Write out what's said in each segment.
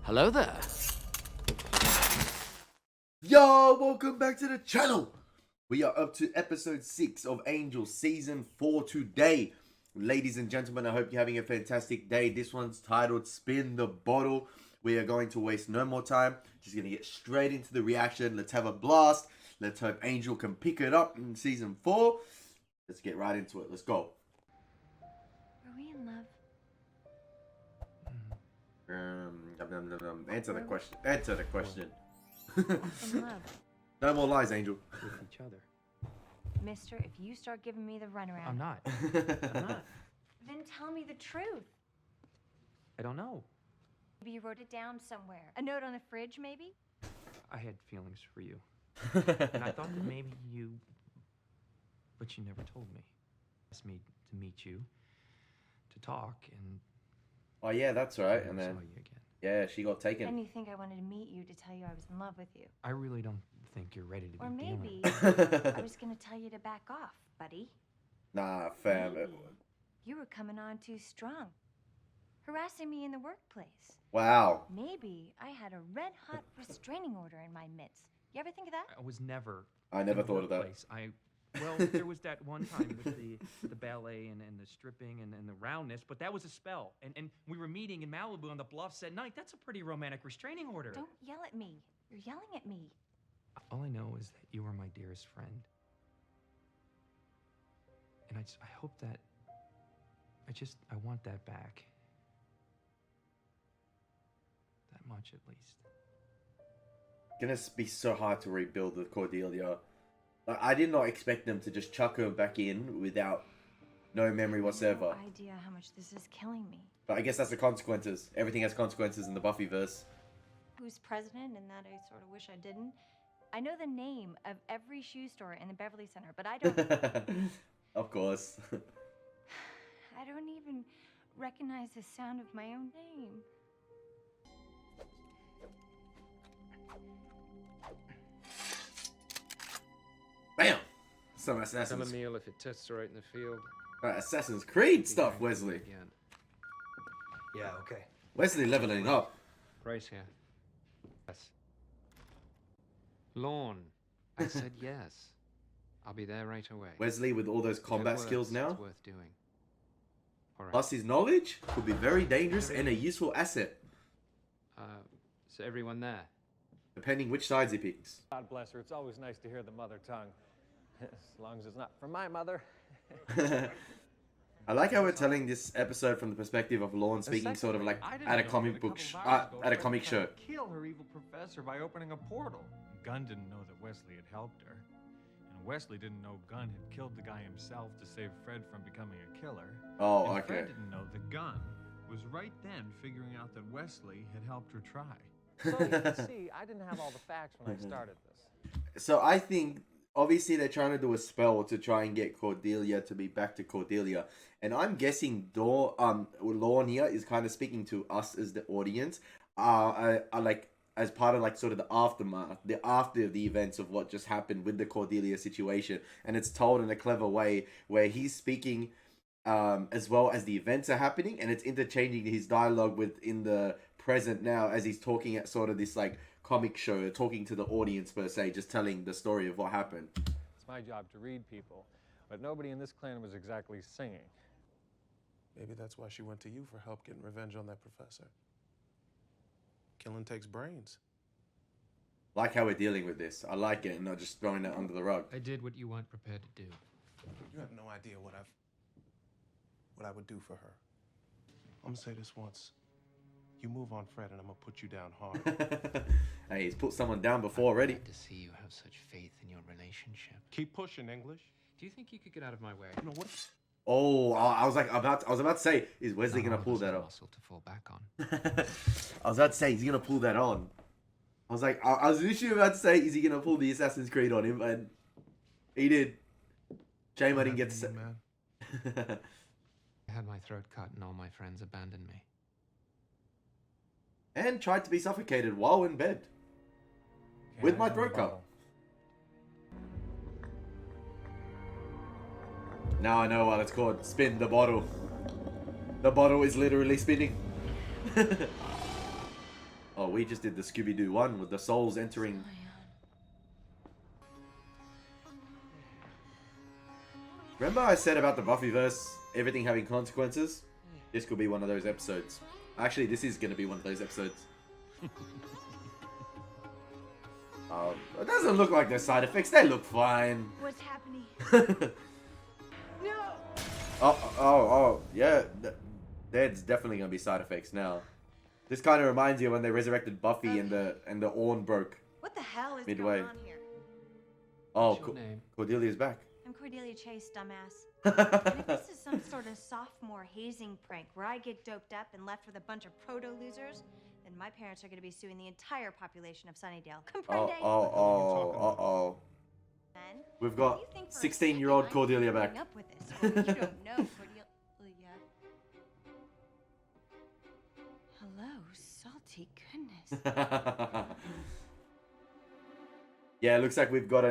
Hello there. Yo, welcome back to the channel. We are up to episode 6 of Angel season 4 today. Ladies and gentlemen, I hope you're having a fantastic day. This one's titled Spin the Bottle. We are going to waste no more time. Just going to get straight into the reaction. Let's have a blast. Let's hope Angel can pick it up in season 4. Let's get right into it. Let's go. Are we in love? Answer the question. Answer the question. In love. No more lies, Angel. With each other. Mister, if you start giving me the runaround... I'm not. I'm not. Then tell me the truth. I don't know. Maybe you wrote it down somewhere. A note on the fridge, maybe? I had feelings for you. And I thought that maybe you... But you never told me. Asked me to meet you, to talk, and... Oh yeah, that's right. I And never then, saw you again. yeah, she got taken. And you think I wanted to meet you to tell you I was in love with you. I really don't think you're ready to Or be dealing maybe with I was gonna tell you to back off, buddy. Nah, fam. Maybe you were coming on too strong. Harassing me in the workplace. Wow. Maybe I had a red-hot restraining order in my midst. You ever think of that? I was never... I never in the thought of that. workplace. Well, there was that one time with the ballet and the stripping and the roundness, but that was a spell. And we were meeting in Malibu on the bluffs at night. That's a pretty romantic restraining order. Don't yell at me. You're yelling at me. All I know is that you were my dearest friend. And I hope that... I want that back. That much, at least. Gonna be so hard to rebuild with Cordelia. Like, I did not expect them to just chuck her back in without no memory whatsoever. No idea how much this is killing me. But I guess that's the consequences. Everything has consequences in the Buffyverse. Who's president and that I sort of wish I didn't. I know the name of every shoe store in the Beverly Center, but I don't... Of course. I don't even recognize the sound of my own name. Bam! Some Tell a Assassin's, meal if it tests right in the field. Assassin's Creed stuff, Wesley. Again. Yeah, okay. Wesley leveling up. Price here. Yes. Lawn. I said yes. I'll be there right away. Wesley with all those combat skills now. It's worth doing. All right. Plus his knowledge could be very dangerous and a useful asset. So everyone there? Depending which sides he picks. God bless her. It's always nice to hear the mother tongue. As long as it's not from my mother. I like how we're telling this episode from the perspective of Lorne speaking sort of like at a comic book, at a comic show. Kill her evil professor by opening a portal. Gunn didn't know that Wesley had helped her. And Wesley didn't know Gunn had killed the guy himself to save Fred from becoming a killer. Oh, and okay. Fred didn't know that Gunn was right then figuring out that Wesley had helped her try. So you can see, I didn't have all the facts when I started this. So I think obviously they're trying to do a spell to try and get Cordelia to be back to Cordelia, and I'm guessing Lorne here is kind of speaking to us as the audience, like as part of like sort of the aftermath, after the events of what just happened with the Cordelia situation, and it's told in a clever way where he's speaking as well as the events are happening, and it's interchanging his dialogue within the present now as he's talking at sort of this like comic show, talking to the audience per se, just telling the story of what happened. It's my job to read people, but nobody in this clan was exactly singing. Maybe that's why she went to you for help getting revenge on that professor. Killing takes brains. Like how we're dealing with this. I like it, and not just throwing it under the rug. I did what you weren't prepared to do. You have no idea what I would do for her. I'm gonna say this once. You move on Fred and I'm gonna put you down hard. Hey, he's put someone down before already. Glad to see you have such faith in your relationship. Keep pushing, English. Do you think you could get out of my way? You know what? Oh, I was about to say, is Wesley Not gonna all of pull us that have off? muscle to fall back on. I was about to say, is he gonna pull that on? I was like, I was literally about to say, is he gonna pull the Assassin's Creed on him? And he did. Shame I didn't get to say. Man. I had my throat cut and all my friends abandoned me. And tried to be suffocated while in bed. With my throat cut. Now I know what it's called. Spin the bottle. The bottle is literally spinning. Oh, we just did the Scooby-Doo one with the souls entering. Remember I said about the Buffyverse, everything having consequences? This could be one of those episodes. Actually, this is going to be one of those episodes. It doesn't look like there's side effects. They look fine. What's happening? Yeah. There's definitely going to be side effects now. This kind of reminds you of when they resurrected Buffy and the Orn broke. What the hell is Midway. going on here? Oh, What's your name? Cordelia's back. I'm Cordelia Chase, dumbass. And if this is some sort of sophomore hazing prank where I get doped up and left with a bunch of proto-losers, then my parents are going to be suing the entire population of Sunnydale. Comprende? Men, We've do got you think for a 16-year-old second I'm Cordelia growing back. up with this? Well, you don't know, Cordelia. Hello, salty goodness. Yeah, it looks like we got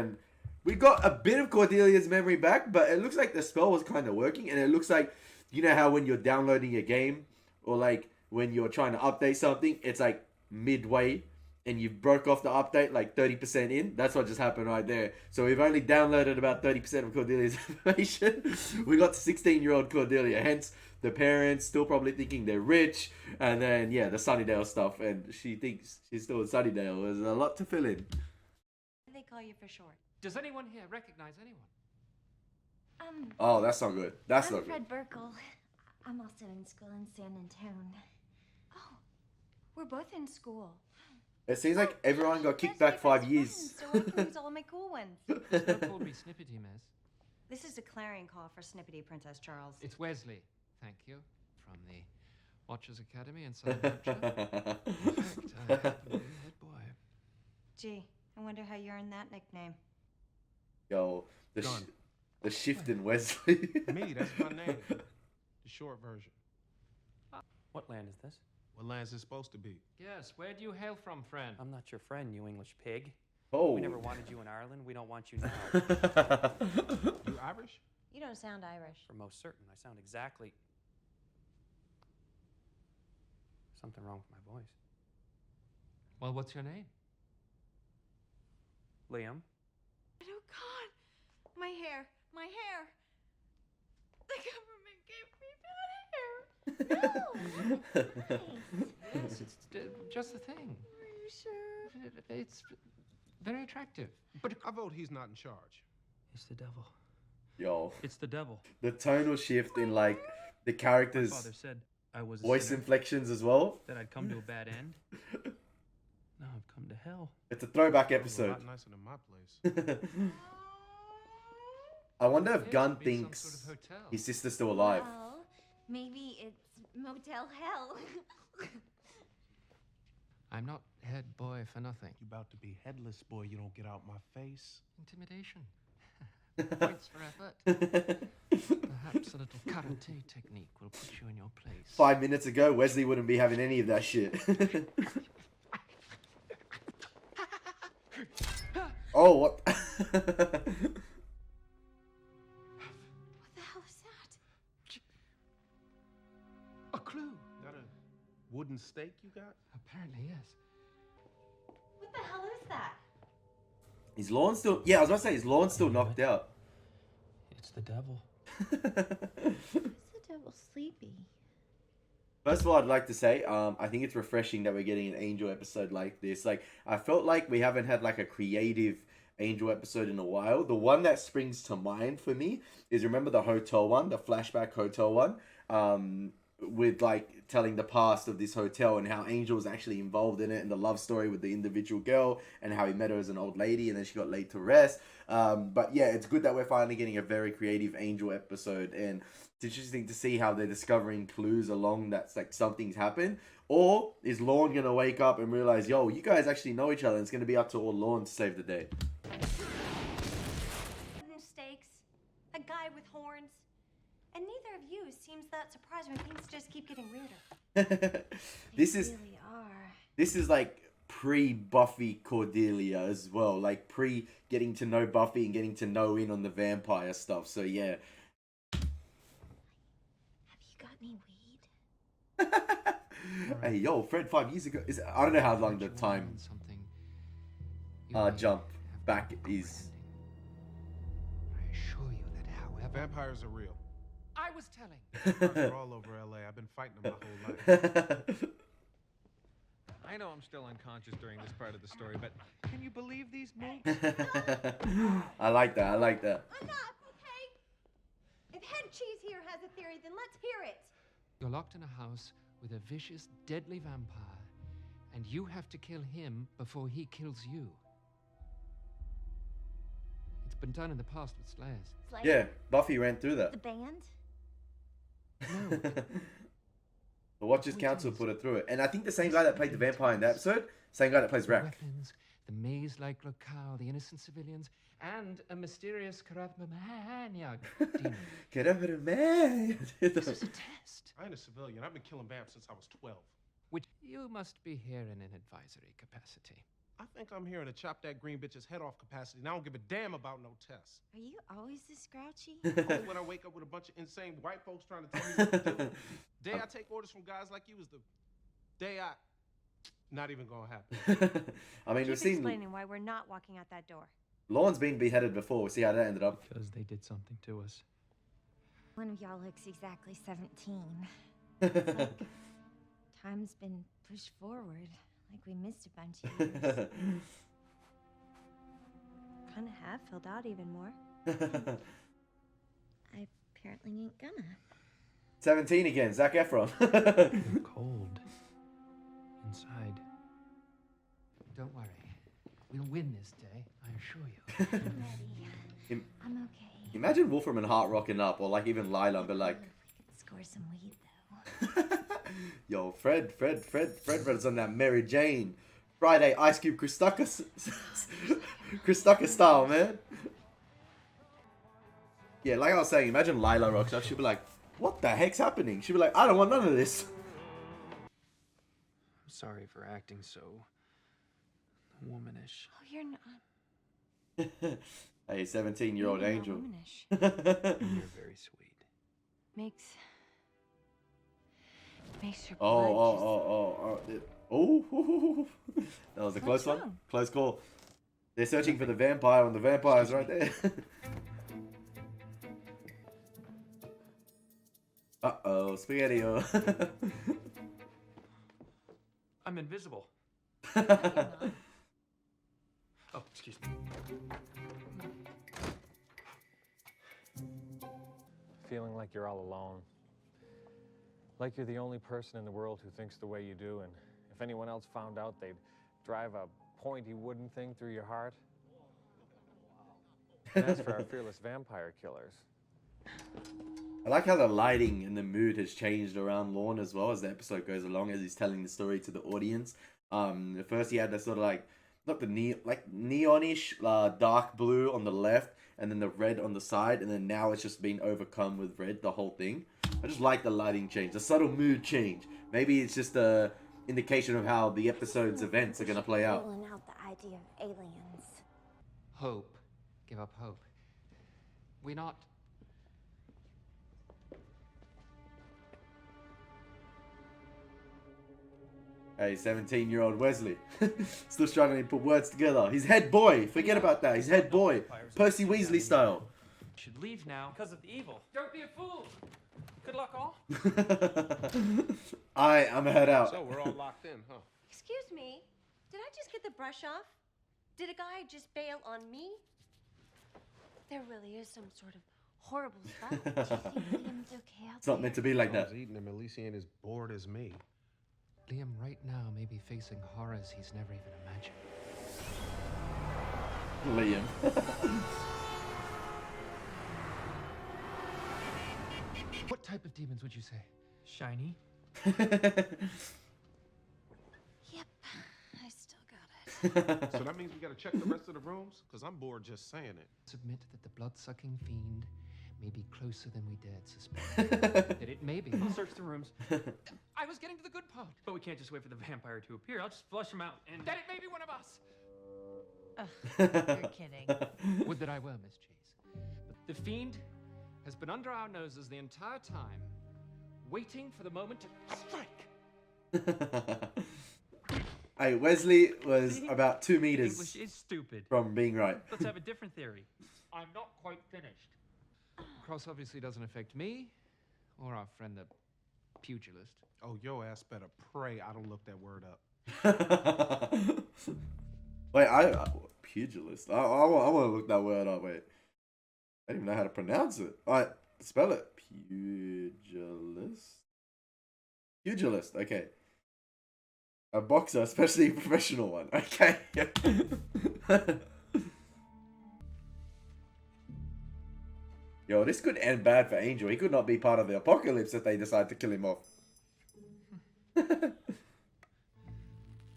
a bit of Cordelia's memory back, but it looks like the spell was kind of working, and it looks like, you know how when you're downloading a game, or like when you're trying to update something, it's like midway, and you broke off the update like 30% in. That's what just happened right there. So we've only downloaded about 30% of Cordelia's information. We got 16-year-old Cordelia, hence the parents still probably thinking they're rich, and then yeah, the Sunnydale stuff, and she thinks she's still in Sunnydale. There's a lot to fill in. What do they call you for short? Does anyone here recognize anyone? Oh, that's not good. That's I'm not good. Fred Burkle. I'm also in school in San Antone. Oh, we're both in school. It seems like everyone got kicked back 5 years. So I can lose all of my cool ones. Don't call me Snippety, miss. This is a clarion call for Snippety, Princess Charles. It's Wesley, thank you, from the Watchers Academy in South Hampshire. In fact, I happen to be the head boy. Gee, I wonder how you earned that nickname. Yo, Done. the shift in Wesley. Me, that's my name. The short version. What land is this? What land's it supposed to be? Yes, where do you hail from, friend? I'm not your friend, you English pig. Oh. We never wanted you in Ireland. We don't want you now. You Irish? You don't sound Irish. For most certain, I sound exactly... Something wrong with my voice. Well, what's your name? Liam? Oh, God! My hair! My hair! The government gave me bad hair! No! Yes, it's just the thing. Are you sure? It's very attractive. But I vote he's not in charge. It's the devil. Yo, It's the devil. the tonal shift in like the My characters' father said I was a voice sinner, inflections as well. that I'd come to a bad end. Now I've come to hell. It's a throwback That was a episode. lot nicer than my place. I wonder if Appears Gunn to be some thinks sort of hotel. his sister's still alive. Well, maybe it's Motel Hell. I'm not head boy for nothing. You about to be headless, boy. You don't get out my face. Intimidation. Points for effort. Perhaps a little karate technique will put you in your place. 5 minutes ago, Wesley wouldn't be having any of that shit. Oh, what? What the hell is that? A clue. That a wooden stake you got? Apparently, yes. What the hell is that? His lawn's still... Yeah, I was about to say, his lawn's still knocked out. It's the devil. Is the devil sleepy? First of all, I'd like to say, I think it's refreshing that we're getting an Angel episode like this. Like, I felt like we haven't had like a creative Angel episode in a while. The one that springs to mind for me is, remember the hotel one, the flashback hotel one, with like telling the past of this hotel and how Angel was actually involved in it, and the love story with the individual girl and how he met her as an old lady and then she got laid to rest. But yeah, it's good that we're finally getting a very creative Angel episode, and it's interesting to see how they're discovering clues along that's like something's happened. Or is Lorne gonna wake up and realize, yo, you guys actually know each other, and it's gonna be up to all Lorne to save the day. Stakes, a guy with horns, and neither of you seems that surprised when things just keep getting weirder. This They is really are. this is like pre-Buffy Cordelia as well, like pre getting to know Buffy and getting to know in on the vampire stuff. So yeah. Have you got any weed? Hey, yo, Fred, 5 years ago. I don't know how long the time jump back is. I assure you that however Vampires are real. I was telling. They're all over LA. I've been fighting them my whole life. I know I'm still unconscious during this part of the story, but can you believe these moves? I like that. I like that. Enough, okay? If Head Cheese here has a theory, then let's hear it. You're locked in a house with a vicious, deadly vampire, and you have to kill him before he kills you. It's been done in the past with Slayers. Slayer? Yeah, Buffy ran through The that. band? No. The Watchers Council put it through it. And I think the same guy that played the vampire in that episode, same guy that plays The Rack. weapons, the maze-like locale, the innocent civilians, and a mysterious Karathmaniac demon. Get over to me. This is a test, I ain't a civilian. I've been killing vamps since I was 12. which you must be here in an advisory capacity. I think I'm here in a chop that green bitch's head off capacity, and I don't give a damn about no tests. Are you always this grouchy? Only when I wake up with a bunch of insane white folks trying to tell me what to do. Day I take orders from guys like you is the day I... Not even gonna happen. I mean, Keep we've seen explaining why we're not walking out that door. Lorne's been beheaded before. We see how that ended up. Because they did something to us. One of y'all looks exactly 17. It's like time's been pushed forward, like we missed a bunch of years. Kind of have filled out even more. I apparently ain't gonna. 17 again, Zac Efron. You're cold. Inside. Don't worry. We'll win this day, I assure you. I'm ready. I'm okay. Imagine Wolfram and Hart rocking up, or like even Lila, but like, We could score some weed though. yo, Fred's on that Mary Jane Friday Ice Cube Christucker style, man. Yeah, like I was saying, imagine Lila rocks up. She'd be like, "What the heck's happening?" She'd be like, "I don't want none of this." I'm sorry for acting so womanish. Oh, you're not. Hey, 17-year-old You're not angel. womanish. You're very sweet. Makes your Oh, blood oh. That was a close What's one. wrong? Close call. They're searching for the vampire, and the vampire's right there. Uh-oh, spaghetti-o. I'm invisible. Oh, excuse me. Feeling like you're all alone. Like you're the only person in the world who thinks the way you do, and if anyone else found out, they'd drive a pointy wooden thing through your heart. And as for our fearless vampire killers, I like how the lighting and the mood has changed around Lorne as well as the episode goes along, as he's telling the story to the audience. At first he had that sort of like, not the neonish dark blue on the left, and then the red on the side, and then now it's just been overcome with red, the whole thing. I just like the lighting change, the subtle mood change. Maybe it's just a indication of how the episode's events are gonna play out. Ruling out the idea of aliens. Hope. Give up hope. We're not... Hey, 17-year-old Wesley. Still struggling to put words together. He's head boy. Forget about that. He's head boy. Percy Weasley style. Should leave now because of the evil. Don't be a fool! Good luck, all. I'm head out. So we're all locked in, huh? Excuse me, did I just get the brush off? Did a guy just bail on me? There really is some sort of horrible spell. Do you think Liam's okay out It's not meant to be like I that. was eating him, at least he ain't as bored as me. Liam right now may be facing horrors he's never even imagined. Liam. What type of demons would you say? Shiny. Yep, I still got it. So that means we gotta check the rest of the rooms? Because I'm bored just saying it. Submit that the blood-sucking fiend may be closer than we dared suspect. That it may be... I'll search the rooms. I was getting to the good part. But we can't just wait for the vampire to appear. I'll just flush him out and... That it may be one of us. You're kidding. Would that I were, Miss Cheese. But the fiend has been under our noses the entire time, waiting for the moment to strike. Hey, Wesley was See? about 2 English meters is stupid. from being right. Let's have a different theory. I'm not quite finished. Cross obviously doesn't affect me or our friend the pugilist. Oh, your ass better pray I don't look that word up. Wait, I pugilist. I want to look that word up. Wait, I don't even know how to pronounce it. Alright, spell it. Pugilist. Pugilist. Okay. A boxer, especially a professional one. Okay. Yo, this could end bad for Angel. He could not be part of the apocalypse if they decide to kill him off.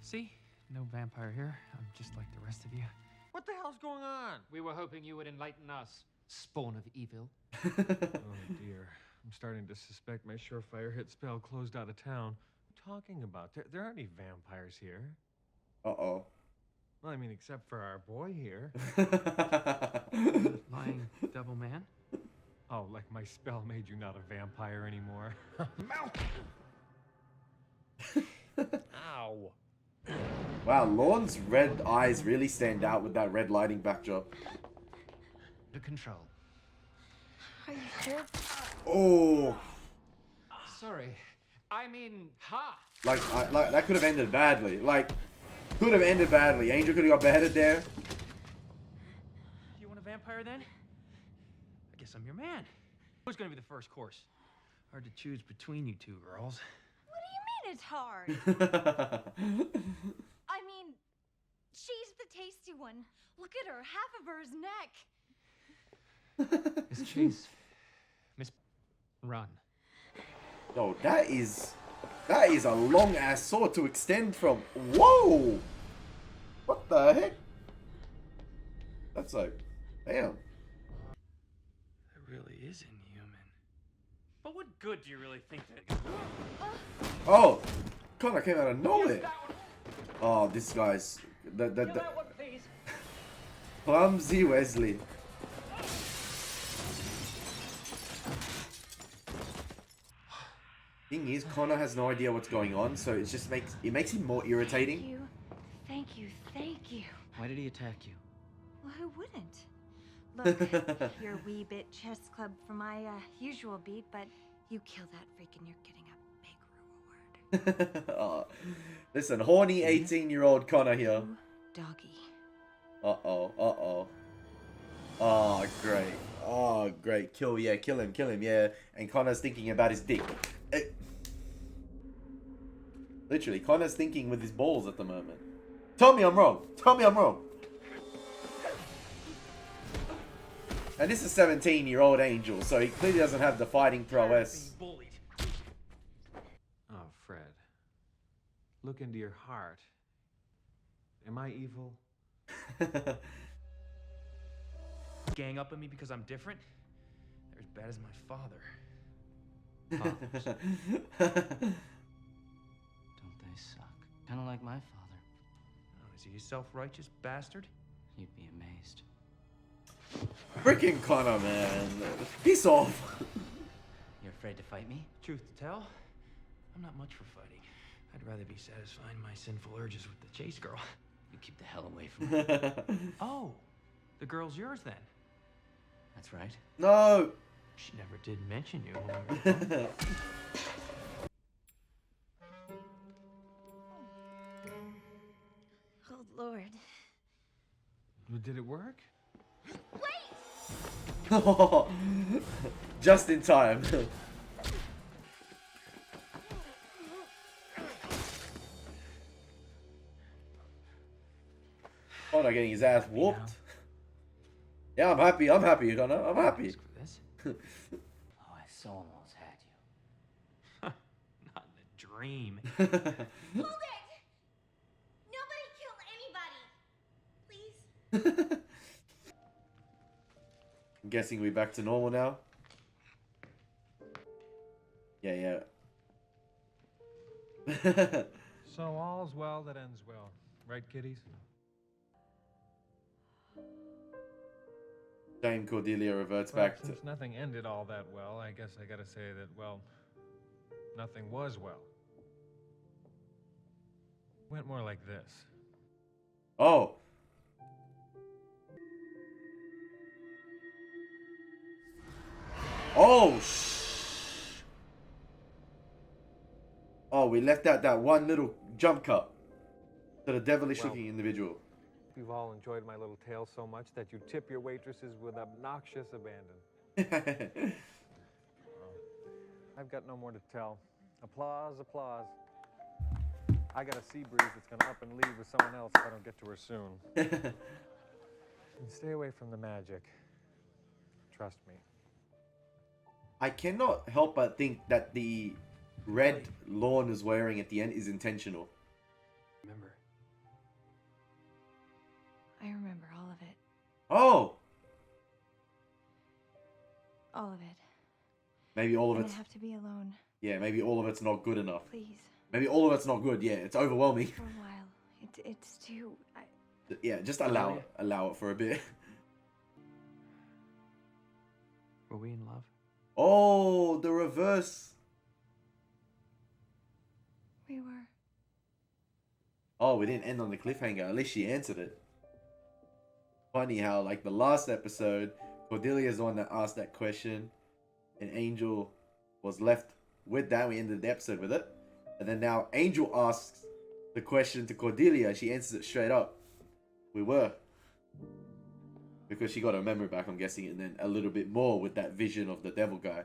See? No vampire here. I'm just like the rest of you. What the hell's going on? We were hoping you would enlighten us, spawn of evil. Oh dear. I'm starting to suspect my surefire hit spell closed out of town. What are you talking about? There aren't any vampires here. Uh-oh. Well, I mean, except for our boy here. Lying devil man. Oh, like my spell made you not a vampire anymore. Ow. Wow, Lorne's red eyes really stand out with that red lighting backdrop. To control. Are you sure? Oh, Sorry. I mean, ha! like that could have ended badly. Like, could have ended badly. Angel could have got beheaded there. You want a vampire then? I guess I'm your man. Who's gonna be the first course? Hard to choose between you two girls. What do you mean it's hard? I mean, she's the tasty one. Look at her, half of her is neck. Miss Chase. Miss... Run. Oh, that is a long ass sword to extend from. Whoa! What the heck? That's like, damn. That really is inhuman. But what good do you really think that? Oh, Connor came out of nowhere. Oh, this guy's the clumsy Wesley. Thing is, Connor has no idea what's going on, so it just makes him more irritating. Thank you, thank you. Why did he attack you? Well, who wouldn't? Look, you're a wee bit chess club for my usual beat, but you kill that freak and you're getting a big reward. Oh, listen, horny 18-year-old Connor here. Ooh, doggy. Uh-oh. Oh, great. Oh, great. Kill him, yeah. And Connor's thinking about his dick. Literally, Connor's thinking with his balls at the moment. Tell me I'm wrong. And this is a 17-year-old Angel, so he clearly doesn't have the fighting prowess. Being bullied. Oh, Fred. Look into your heart. Am I evil? Gang up on me because I'm different? They're as bad as my father. Don't they suck? Kind of like my father. Oh, is he a self-righteous bastard? You'd be amazed. Freaking Connor, man. Peace off. You're afraid to fight me? Truth to tell, I'm not much for fighting. I'd rather be satisfying my sinful urges with the chase girl. You keep the hell away from me. Oh, the girl's yours then? That's right. No. She never did mention you. Oh, Lord. Did it work? Just in time. Connor getting his ass whooped. Yeah, I'm happy, Connor. I'm happy. Screw this. Oh, I so almost had you. Not in a dream. Hold it! Nobody kill anybody! Please? I'm guessing we're back to normal now. Yeah. So all's well that ends well. Right, kiddies? Dame Cordelia reverts Well, back to... since nothing ended all that well, I guess I gotta say that, well, nothing was well. Went more like this. Oh. Oh, oh, we left out that one little jump cut to the devilish looking individual. You've all enjoyed my little tale so much that you tip your waitresses with obnoxious abandon. I've got no more to tell. Applause, applause. I got a sea breeze that's gonna up and leave with someone else if I don't get to her soon. And stay away from the magic. Trust me. I cannot help but think that the red Lorne is wearing at the end is intentional. Remember. I remember all of it. Oh! All of it. Maybe all of I'm it's... gonna have to be alone. Yeah, maybe all of it's not good enough. Please. Maybe all of it's not good, yeah. It's overwhelming. For a while. It's too... Yeah, just allow it. Allow it for a bit. Were we in love? Oh, the reverse. We were. Oh, we didn't end on the cliffhanger. At least she answered it. Funny how, like, the last episode, Cordelia is the one that asked that question, and Angel was left with that. We ended the episode with it. And then now Angel asks the question to Cordelia, and she answers it straight up. We were. Because she got her memory back, I'm guessing, and then a little bit more with that vision of the devil guy.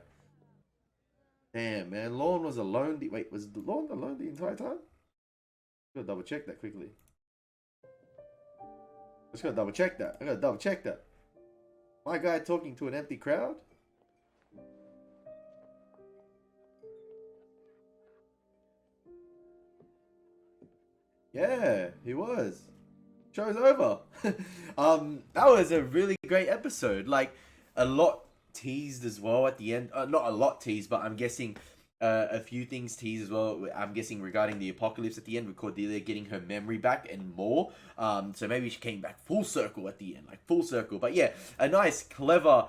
Damn, man. Lorne was alone. Wait, was Lorne alone the entire time? Gotta double check that quickly. Just gotta double check that. I gotta double check that. My guy talking to an empty crowd? Yeah, he was. Show's over. That was a really great episode. Like, a lot teased as well at the end. Not a lot teased, but I'm guessing a few things teased as well. I'm guessing regarding the apocalypse at the end with Cordelia getting her memory back and more. So maybe she came back full circle at the end, like full circle. But yeah, a nice, clever,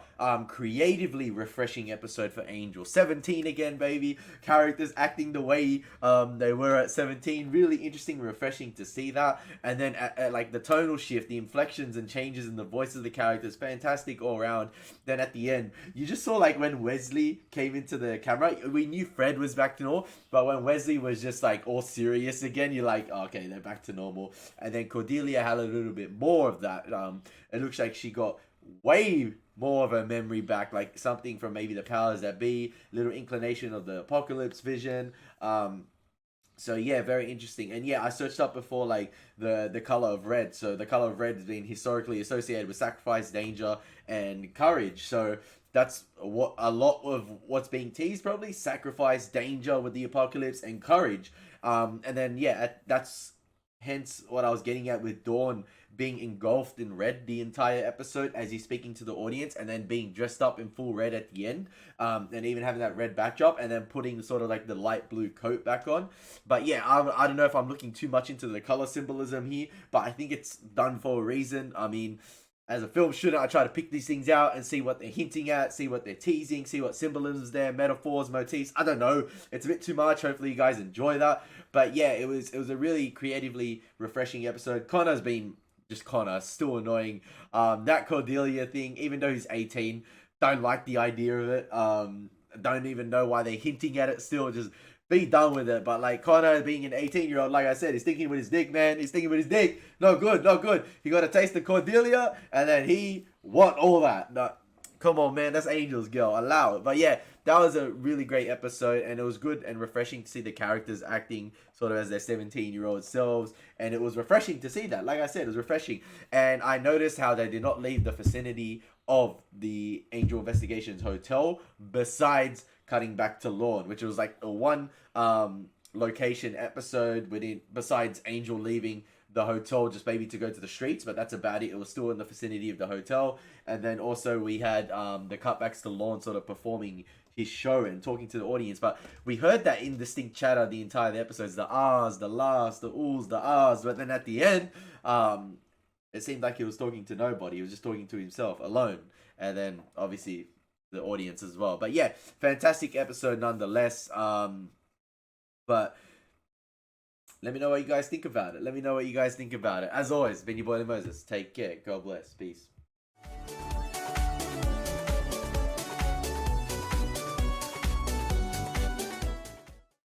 creatively refreshing episode for Angel. 17 again, baby. Characters acting the way they were at 17. Really interesting, refreshing to see that. And then at like the tonal shift, the inflections and changes in the voices of the characters, fantastic all around. Then at the end, you just saw like when Wesley came into the camera, we knew Fred was back to normal, but when Wesley was just like all serious again, you're like, oh, okay, they're back to normal. And then Cordelia had a little bit more of that. It looks like she got way more of her memory back, like something from maybe the powers that be, little inclination of the apocalypse vision. So yeah, very interesting. And yeah, I searched up before like the color of red. So the color of red has been historically associated with sacrifice, danger, and courage. So that's what a lot of what's being teased, probably sacrifice, danger with the apocalypse, and courage. And then yeah, that's hence what I was getting at with Dawn being engulfed in red the entire episode as he's speaking to the audience, and then being dressed up in full red at the end, and even having that red backdrop, and then putting sort of like the light blue coat back on. But yeah, I don't know if I'm looking too much into the color symbolism here, but I think it's done for a reason. I mean, as a film shooter, I try to pick these things out and see what they're hinting at, see what they're teasing, see what symbolisms there, metaphors, motifs. I don't know. It's a bit too much. Hopefully you guys enjoy that. But yeah, it was a really creatively refreshing episode. Connor's been just Connor, still annoying. That Cordelia thing, even though he's 18, don't like the idea of it. Don't even know why they're hinting at it still. Just be done with it. But like Connor being an 18-year-old, like I said, he's thinking with his dick, man. He's thinking with his dick. No good, no good. He got a taste of Cordelia, and then he want all that. No, come on, man. That's Angel's girl. Allow it. But yeah, that was a really great episode, and it was good and refreshing to see the characters acting sort of as their 17-year-old selves, and it was refreshing to see that. Like I said, it was refreshing. And I noticed how they did not leave the vicinity of the Angel Investigations hotel, besides cutting back to Lorne, which was like a one location episode within, besides Angel leaving the hotel just maybe to go to the streets, but that's about it. It was still in the vicinity of the hotel. And then also we had the cutbacks to Lorne sort of performing his show and talking to the audience, but we heard that indistinct chatter the entire episodes, the ahs, the lahs, the oohs, the ahs, but then at the end it seemed like he was talking to nobody. He was just talking to himself alone, and then obviously the audience as well. But yeah, fantastic episode nonetheless. But Let me know what you guys think about it. Let me know what you guys think about it. As always, been your boy Elie Moses. Take care. God bless. Peace.